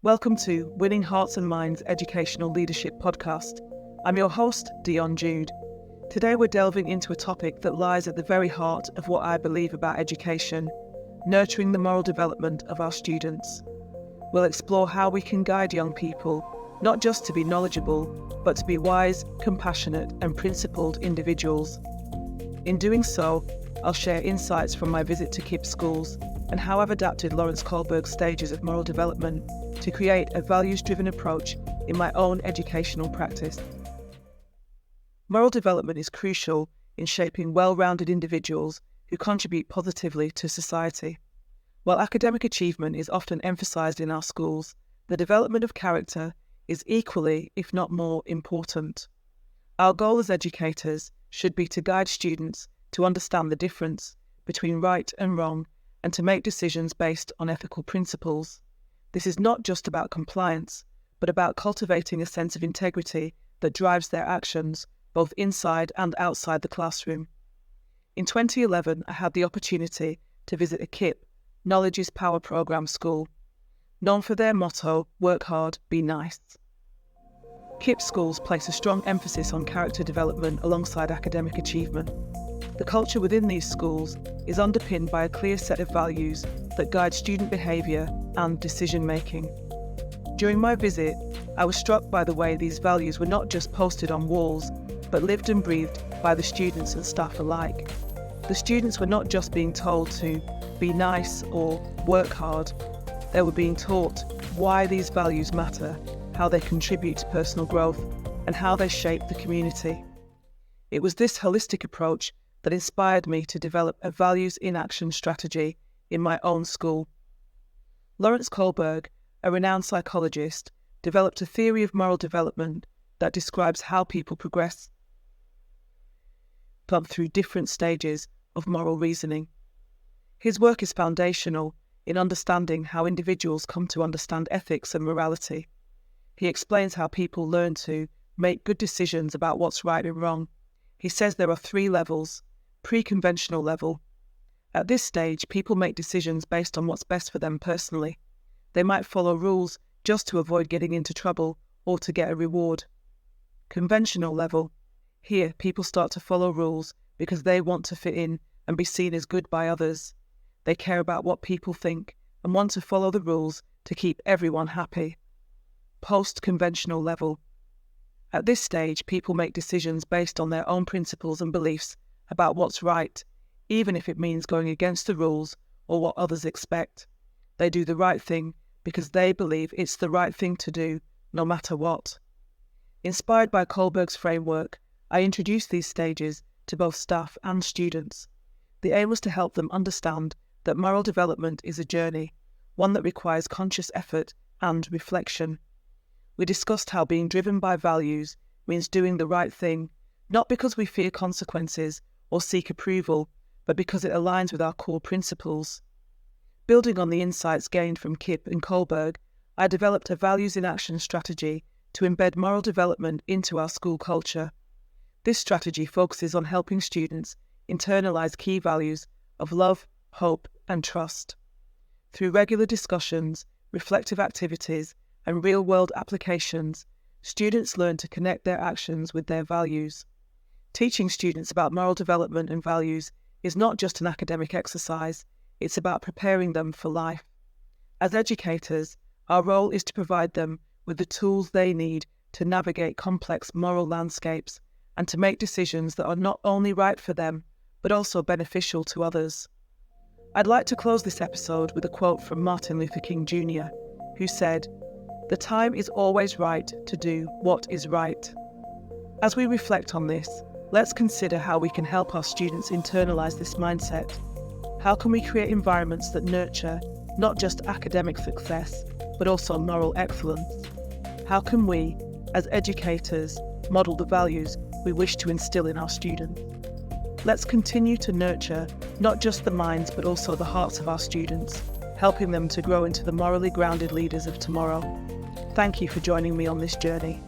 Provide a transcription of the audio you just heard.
Welcome to Winning Hearts and Minds Educational Leadership Podcast. I'm your host, Dionne Jude. Today we're delving into a topic that lies at the very heart of what I believe about education, nurturing the moral development of our students. We'll explore how we can guide young people, not just to be knowledgeable, but to be wise, compassionate, and principled individuals. In doing so, I'll share insights from my visit to KIPP schools and how I've adapted Lawrence Kohlberg's stages of moral development to create a values-driven approach in my own educational practice. Moral development is crucial in shaping well-rounded individuals who contribute positively to society. While academic achievement is often emphasised in our schools, the development of character is equally, if not more, important. Our goal as educators should be to guide students to understand the difference between right and wrong and to make decisions based on ethical principles. This is not just about compliance, but about cultivating a sense of integrity that drives their actions, both inside and outside the classroom. In 2011, I had the opportunity to visit a KIPP, Knowledge is Power programme school, known for their motto, work hard, be nice. KIPP schools place a strong emphasis on character development alongside academic achievement. The culture within these schools is underpinned by a clear set of values that guide student behaviour and decision-making. During my visit, I was struck by the way these values were not just posted on walls, but lived and breathed by the students and staff alike. The students were not just being told to be nice or work hard, they were being taught why these values matter, how they contribute to personal growth, and how they shape the community. It was this holistic approach that inspired me to develop a values in action strategy in my own school. Lawrence Kohlberg, a renowned psychologist, developed a theory of moral development that describes how people progress through different stages of moral reasoning. His work is foundational in understanding how individuals come to understand ethics and morality. He explains how people learn to make good decisions about what's right and wrong. He says there are 3 levels. Pre-conventional level. At this stage, people make decisions based on what's best for them personally. They might follow rules just to avoid getting into trouble or to get a reward. Conventional level. Here, people start to follow rules because they want to fit in and be seen as good by others. They care about what people think and want to follow the rules to keep everyone happy. Post-conventional level. At this stage, people make decisions based on their own principles and beliefs about what's right, even if it means going against the rules or what others expect. They do the right thing because they believe it's the right thing to do, no matter what. Inspired by Kohlberg's framework, I introduced these stages to both staff and students. The aim was to help them understand that moral development is a journey, one that requires conscious effort and reflection. We discussed how being driven by values means doing the right thing, not because we fear consequences or seek approval, but because it aligns with our core principles. Building on the insights gained from KIPP and Kohlberg, I developed a values in action strategy to embed moral development into our school culture. This strategy focuses on helping students internalize key values of love, hope, and trust. Through regular discussions, reflective activities, and real-world applications, students learn to connect their actions with their values. Teaching students about moral development and values is not just an academic exercise, it's about preparing them for life. As educators, our role is to provide them with the tools they need to navigate complex moral landscapes and to make decisions that are not only right for them, but also beneficial to others. I'd like to close this episode with a quote from Martin Luther King Jr., who said, "The time is always right to do what is right." As we reflect on this, let's consider how we can help our students internalize this mindset. How can we create environments that nurture not just academic success, but also moral excellence? How can we, as educators, model the values we wish to instill in our students? Let's continue to nurture not just the minds, but also the hearts of our students, helping them to grow into the morally grounded leaders of tomorrow. Thank you for joining me on this journey.